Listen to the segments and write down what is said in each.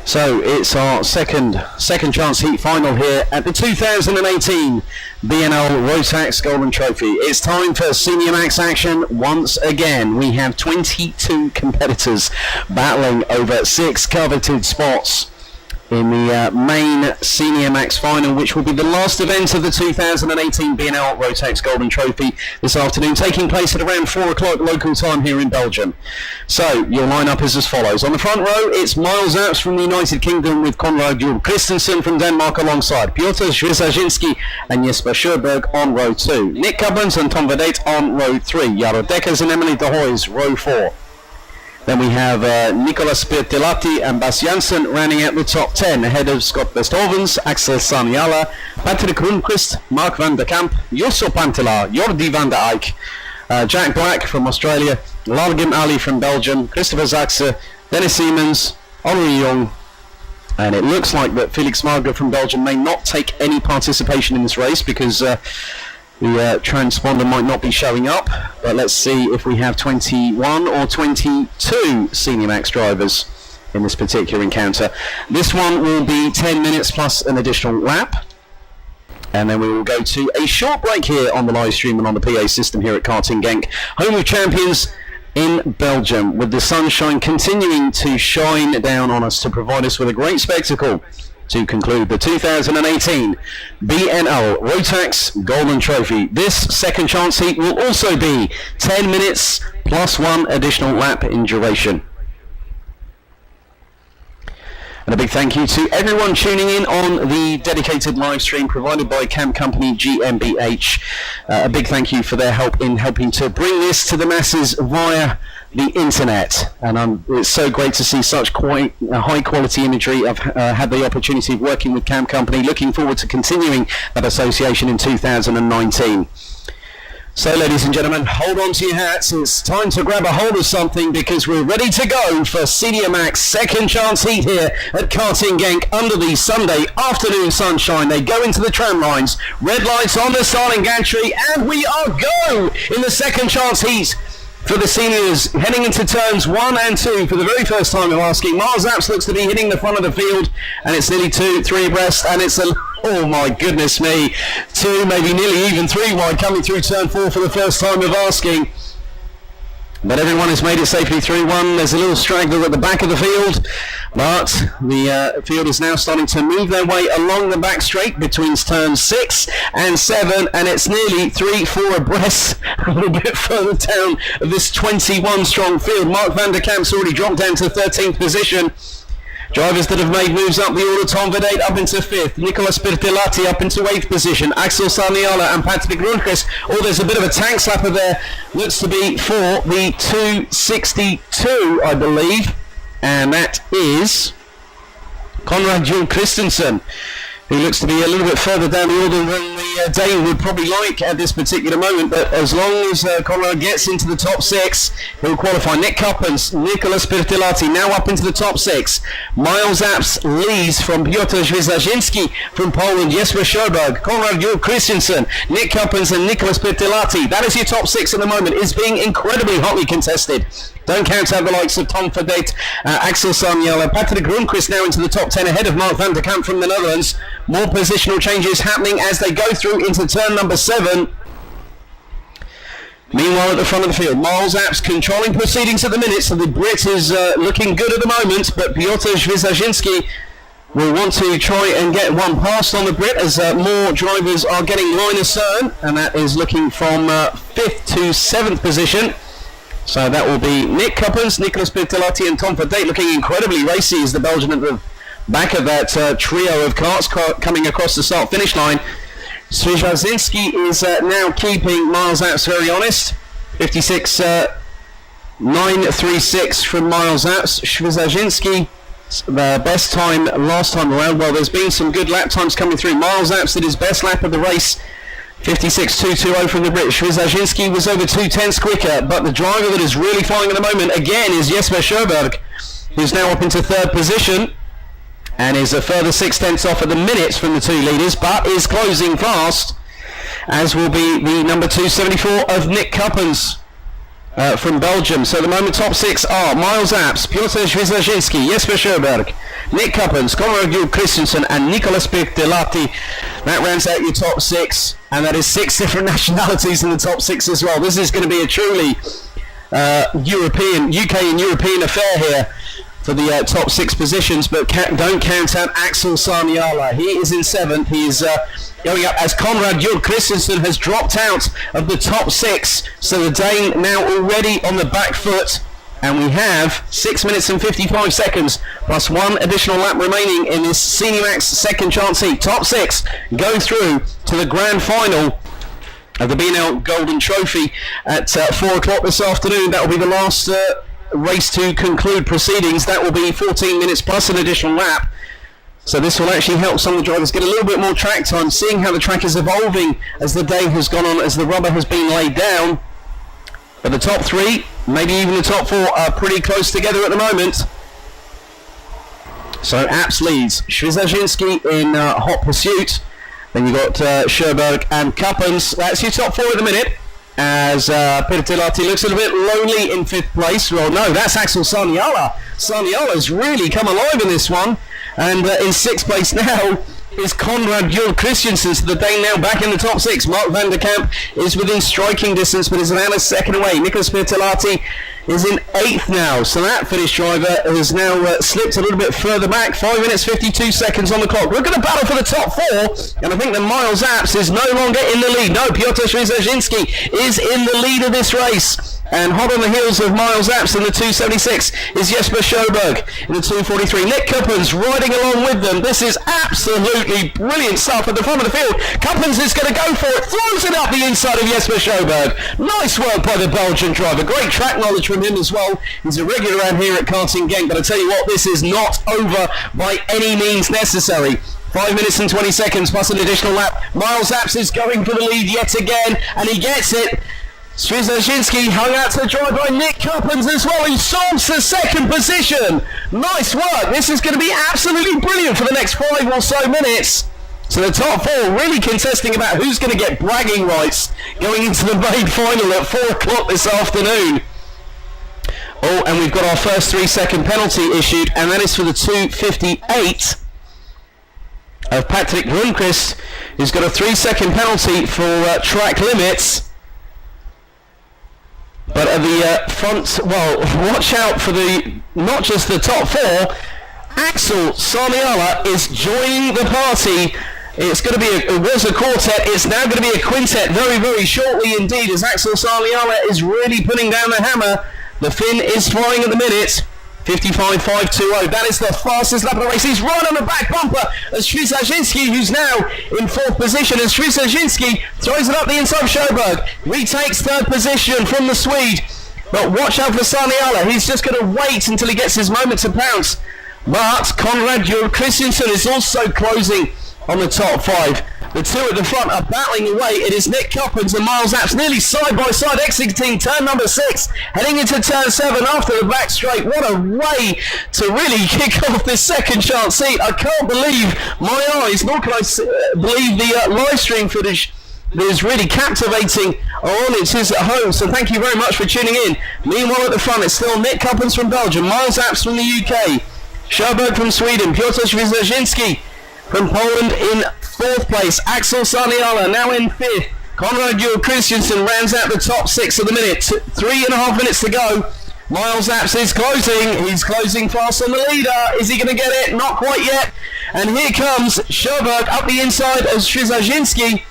So it's our second chance heat final here at the 2018 BNL Rotax Golden Trophy. It's time for Senior Max action once again. We have 22 competitors battling over 6 coveted spots in the main Senior Max final, which will be the last event of the 2018 BNL Rotax Golden Trophy this afternoon, taking place at around 4 o'clock local time here in Belgium. So your lineup is as follows. On the front row, it's Miles Apps from the United Kingdom with Konrad Juhl Christensen from Denmark alongside Piotr Zwiezajinski and Jesper Sjöberg on row 2. Nick Cubbins and Tom Verdate on row 3. Jaro Dekkers and Emily de Hoys, row 4. Then we have Nicolas Pirtelati and Bas Janssen rounding out the top 10 ahead of Scott Westhovens, Axel Saniala, Patrick Rundqvist, Mark van der Kamp, Josso Pantela, Jordi van der Eyck, Jack Black from Australia, Largim Ali from Belgium, Christopher Zaxe, Dennis Siemens, Henri Young, and it looks like that Felix Marga from Belgium may not take any participation in this race because the transponder might not be showing up, but let's see if we have 21 or 22 Senior Max drivers in this particular encounter. This one will be 10 minutes plus an additional lap, and then we will go to a short break here on the live stream and on the PA system here at Karting Genk, home of champions in Belgium, with the sunshine continuing to shine down on us to provide us with a great spectacle to conclude the 2018 BNL Rotax Golden Trophy. This second chance heat will also be 10 minutes plus 1 additional lap in duration. And a big thank you to everyone tuning in on the dedicated live stream provided by Camp Company GmbH. A big thank you for their help in helping to bring this to the masses via the internet, and it's so great to see such quite high quality imagery. I've had the opportunity of working with Camp Company, looking forward to continuing that association in 2019. So ladies and gentlemen, hold on to your hats, it's time to grab a hold of something because we're ready to go for Senior Max second chance heat here at Karting Genk under the Sunday afternoon sunshine. They go into the tram lines, red lights on the starting gantry, and we are go in the second chance heat for the seniors, heading into turns 1 and 2 for the very first time of asking. Miles Apps looks to be hitting the front of the field, and it's nearly 2-3 abreast, and it's oh my goodness me, 2, maybe nearly even 3 wide coming through turn 4 for the first time of asking. But everyone has made it safely through 1. There's a little straggler at the back of the field, but the field is now starting to move their way along the back straight between turns 6 and 7, and it's nearly 3-4 abreast a little bit further down this 21 strong field. Mark van der Kamp's already dropped down to 13th position. Drivers that have made moves up the order: Tom Verdate up into 5th, Nicolas Pirtelati up into 8th position, Axel Saniala and Patrick Rundqvist. Oh, there's a bit of a tank slapper there, looks to be for the 262, I believe, and that is Konrad Juhl Christensen, who looks to be a little bit further down the order than the Dane would probably like at this particular moment, but as long as Konrad gets into the top 6, he'll qualify. Nick Cuppens, Nicolas Pirtelati now up into the top 6. Miles Apps leads from Piotr Zwiezajinski from Poland, Jesper Sjöberg, Konrad Juhl Christensen, Nick Cuppens and Nicolas Pirtelati. That is your top 6 at the moment. It's being incredibly hotly contested. Don't count out the likes of Tom Verdate, Axel Saniala, Patrick Rundqvist now into the top 10 ahead of Mark van der Kamp from the Netherlands. More positional changes happening as they go through into turn number 7. Meanwhile, at the front of the field, Miles Apps controlling proceedings at the minute, so the Brit is looking good at the moment, but Piotr Zwiezajinski will want to try and get one past on the Brit as more drivers are getting line astern, and that is looking from 5th to 7th position. So that will be Nick Cuppens, Nicolas Pirtelati and Tom Verdate, looking incredibly racy as the Belgian at the back of that trio of carts coming across the start-finish line. Zwiezajinski is now keeping Miles Apps very honest. 56.936 from Miles Apps. Zwiezajinski, the best time last time around. Well, there's been some good lap times coming through. Miles Apps did his best lap of the race, 56.220 from the British. Zwiezajinski was over 2/10 quicker, but the driver that is really flying at the moment again is Jesper Sjöberg, who's now up into 3rd position and is a further 6/10 off at the minute from the 2 leaders, but is closing fast, as will be the number 274 of Nick Cuppens from Belgium. So at the moment top 6 are Miles Apps, Piotr Zwiezajinski, Jesper Sjöberg, Nick Cuppins, Conrad Christensen and Nicolas Pirtelati. That rounds out your top 6, and that is 6 different nationalities in the top 6 as well. This is going to be a truly UK and European affair here for the top 6 positions, but don't count out Axel Saniala. He is in 7th. He is going up as Conrad Jørg Christensen has dropped out of the top 6. So the Dane now already on the back foot, and we have 6 minutes and 55 seconds plus 1 additional lap remaining in this Senior Max second chance heat. Top 6 go through to the grand final of the B&L Golden Trophy at 4 o'clock this afternoon. That will be the last race to conclude proceedings. That will be 14 minutes plus an additional lap. So this will actually help some of the drivers get a little bit more track time, seeing how the track is evolving as the day has gone on, as the rubber has been laid down. But the top 3, maybe even the top 4, are pretty close together at the moment. So Apps leads, Schwizazinski in hot pursuit. Then you've got Scherberg and Cuppins. That's your top 4 at the minute, as Pirtelati looks a little bit lonely in 5th place. Well, no, that's Axel Saniala. Saniala's really come alive in this one. And in 6th place now is Conrad Jørg Christensen. So the Dane now back in the top 6. Mark van der Kamp is within striking distance, but is about a second away. Nicolas Pirtelati is in 8th now. So that Finnish driver has now slipped a little bit further back. 5 minutes 52 seconds on the clock. We're going to battle for the top 4, and I think that Miles Apps is no longer in the lead. No, Piotr Schwizazinski is in the lead of this race. And hot on the heels of Miles Apps in the 276 is Jesper Sjöberg in the 243. Nick Cuppins riding along with them. This is absolutely brilliant stuff at the front of the field. Cuppins is going to go for it. Throws it up the inside of Jesper Sjöberg. Nice work by the Belgian driver. Great track knowledge from him as well. He's a regular around here at Karting Genk. But I tell you what, this is not over by any means necessary. 5 minutes and 20 seconds plus an additional lap. Miles Apps is going for the lead yet again, and he gets it. Schwizazinski hung out to dry by Nick Cuppins as well, who solves the 2nd position. Nice work. This is going to be absolutely brilliant for the next 5 or so minutes. So the top 4 really contesting about who's going to get bragging rights going into the main final at 4 o'clock this afternoon. Oh, and we've got our first 3-second penalty issued, and that is for the 258 of Patrick Lundqvist, who's got a 3-second penalty for track limits. But at the front, well, watch out for not just the top 4. Axel Saniala is joining the party. It's going to be it was a quartet. It's now going to be a quintet very, very shortly indeed, as Axel Saniala is really putting down the hammer. The Finn is flying at the minute. 55.520. That is the fastest lap of the race. He's right on the back bumper as Schwizazinski, who's now in 4th position. And Schwizazinski throws it up the inside of Sjöberg. Retakes 3rd position from the Swede. But watch out for Saniala. He's just going to wait until he gets his moment to pounce. But Conrad Jørg Christensen is also closing on the top 5. The 2 at the front are battling away. It is Nick Cuppins and Miles Apps nearly side by side, exiting turn number 6, heading into turn 7 after the back straight. What a way to really kick off this second chance heat. I can't believe my eyes, nor can I believe the live stream footage that is really captivating our audiences at home. So thank you very much for tuning in. Meanwhile at the front, it's still Nick Cuppins from Belgium, Miles Apps from the UK, Sjöberg from Sweden, Piotr Schwizazinski from Poland in 4th place. Axel Saniala now in 5th. Conrad Jørg Christensen rounds out the top 6 of the minute. 3.5 minutes to go. Miles Apps is closing. He's closing fast on the leader. Is he going to get it? Not quite yet. And here comes Sjöberg up the inside of Schwizazinski.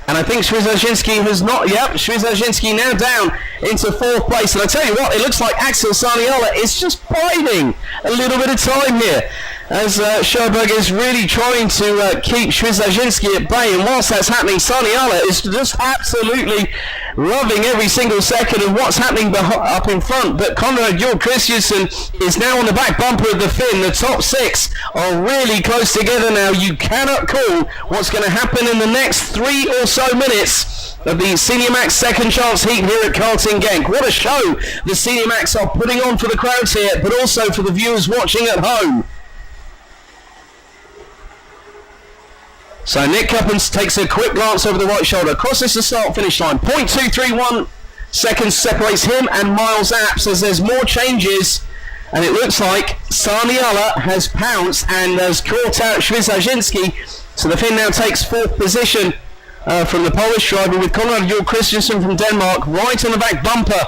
And I think Schwizazinski has not... Yep, Schwizazinski now down into 4th place. And I tell you what, it looks like Axel Saniala is just biding a little bit of time here, as Sjöberg is really trying to keep Schwizazinski at bay. And whilst that's happening, Saniala is just absolutely loving every single second of what's happening up in front. But Conrad Jørg Christensen is now on the back bumper of the Finn. The top 6 are really close together now. You cannot call what's going to happen in the next 3 or so minutes of the Senior Max second chance heat here at Karting Genk. What a show the Senior Max are putting on for the crowds here, but also for the viewers watching at home. So Nick Cuppins takes a quick glance over the right shoulder, crosses the start-finish line. 0.231 seconds separates him and Miles Apps, as there's more changes And it looks like Sarniala has pounced and has caught out Świsarzyński. So the Finn now takes 4th position from the Polish driver, with Konrad Jul Christensen from Denmark right on the back bumper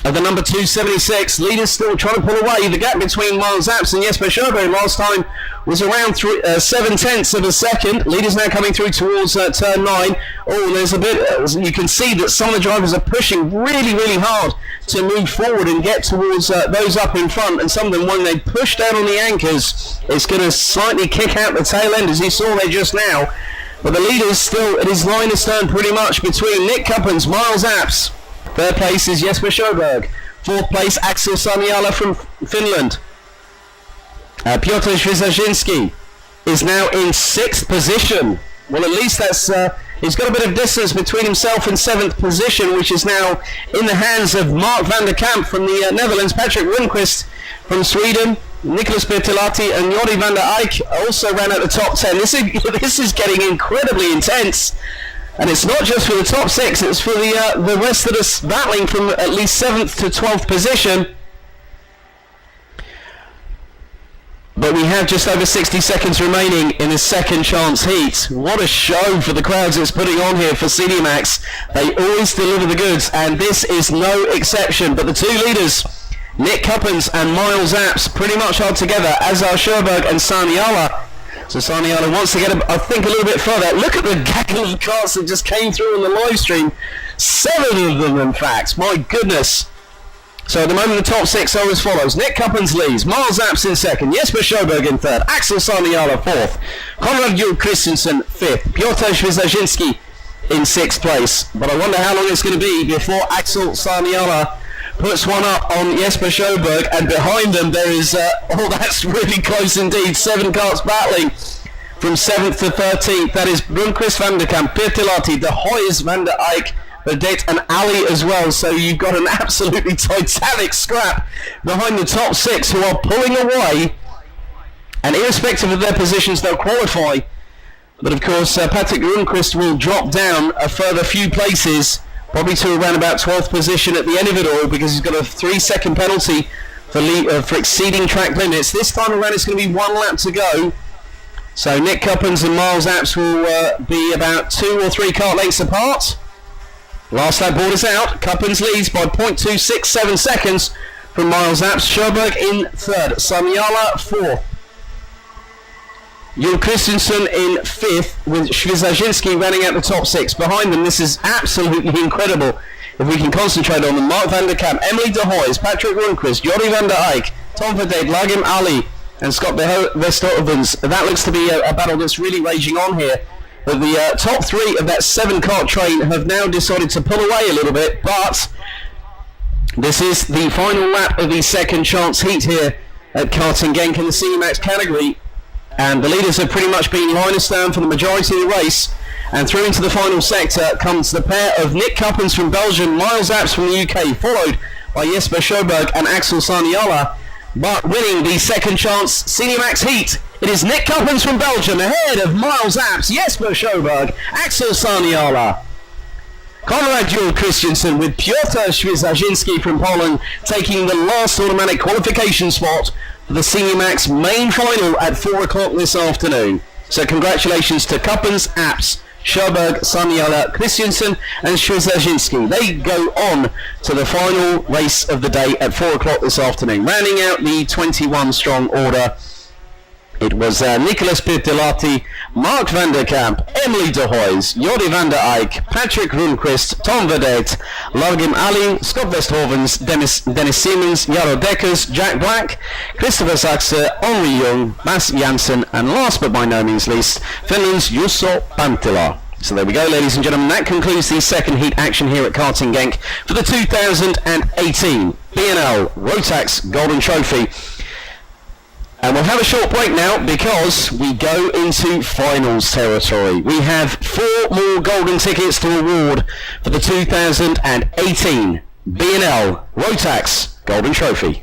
of the number 276. Leaders still trying to pull away. The gap between Miles Apps and Jesper Sjöberg last time was around 7/10 of a second. Leaders now coming through towards turn 9. Oh, there's a bit, you can see that some of the drivers are pushing really, really hard to move forward and get towards those up in front, and some of them, when they push down on the anchors, it's going to slightly kick out the tail end, as you saw there just now. But the leaders still, it is line astern pretty much between Nick Cuppens, Miles Apps. 3rd place is Jesper Sjöberg. 4th place, Axel Sarniala from Finland. Piotr Świsarzyński is now in 6th position. Well, at least that's he's got a bit of distance between himself and 7th position, which is now in the hands of Mark van der Kamp from the Netherlands, Patrick Rundqvist from Sweden, Nicolas Pirttilahti and Jordi van der Eyck also ran at the top 10. This is getting incredibly intense. And it's not just for the top 6, it's for the rest of us battling from at least 7th to 12th position. But we have just over 60 seconds remaining in the second chance heat. What a show for the crowds it's putting on here for Cinemax. They always deliver the goods, and this is no exception. But the 2 leaders, Nick Cuppens and Miles Apps, pretty much are together, as are Sjöberg and Sarniala. So Sarniala wants to get, I think, a little bit further. Look at the gaggle of cars that just came through on the live stream. 7 of them, in fact. My goodness. So at the moment the top 6 are as follows. Nick Cuppens leads, Miles Apps in 2nd, Jesper Sjöberg in 3rd, Axel Sarniala 4th, Konrad Jul Christensen 5th, Piotr Świsarzyński in 6th place. But I wonder how long it's going to be before Axel Sarniala puts one up on Jesper Sjöberg, and behind them there is, oh, that's really close indeed, 7 cars battling from 7th to 13th. That is Rundqvist, van der Kamp, Pirttilahti, De Hoijs, van der Eyck, Vedette and Ali as well. So you've got an absolutely titanic scrap behind the top 6 who are pulling away, and irrespective of their positions they'll qualify. But of course Patrick Rundqvist will drop down a further few places, probably to around about 12th position at the end of it all, because he's got a 3-second penalty for exceeding track limits. This time around it's going to be 1 lap to go. So Nick Cuppens and Miles Apps will be about 2 or 3 kart lengths apart. Last lap board is out. Cuppens leads by 0.267 seconds from Miles Apps. Sjöberg in 3rd. Sarniala 4th. Jul Christensen in 5th, with Świsarzyński running out the top 6. Behind them, this is absolutely incredible. If we can concentrate on them, Mark van der Kamp, Emily De Hoijs, Patrick Rundqvist, Jordi van der Eyck, Tom Verdade, Lagim Ali, and Scott Verstappens. That looks to be a battle that's really raging on here. But the top 3 of that 7 kart train have now decided to pull away a little bit, but this is the final lap of the second chance heat here at Karting Genk in the Cinemax category, and the leaders have pretty much been line astern for the majority of the race. And through into the final sector comes the pair of Nick Cuppens from Belgium, Miles Apps from the UK, followed by Jesper Sjöberg and Axel Sarniala. But winning the second chance Cinemax heat, it is Nick Cuppens from Belgium ahead of Miles Apps, Jesper Sjöberg, Axel Sarniala. Konrad Jul Christensen with Piotr Świsarzyński from Poland taking the last automatic qualification spot for the Cinemax main final at 4 o'clock this afternoon. So congratulations to Cuppens, Apps, Sjöberg, Sarniala, Christensen and Świsarzyński. They go on to the final race of the day at 4 o'clock this afternoon. Rounding out the 21 strong order, it was Nicolas Pirttilahti, Mark van der Kamp, Emily De Hoijs, Jordi van der Eyck, Patrick Rundqvist, Tom Verdade, Lagim Ali, Scott Westhovens, Dennis Siemens, Jaro Dekkers, Jack Black, Christopher Saxe, Henri Young, Mads Janssen, and last but by no means least, Finland's Jusso Panttila. So there we go, ladies and gentlemen, that concludes the second heat action here at Karting Genk for the 2018 B&L Rotax Golden Trophy. And we'll have a short break now because we go into finals territory. We have 4 more golden tickets to award for the 2018 B&L Rotax Golden Trophy.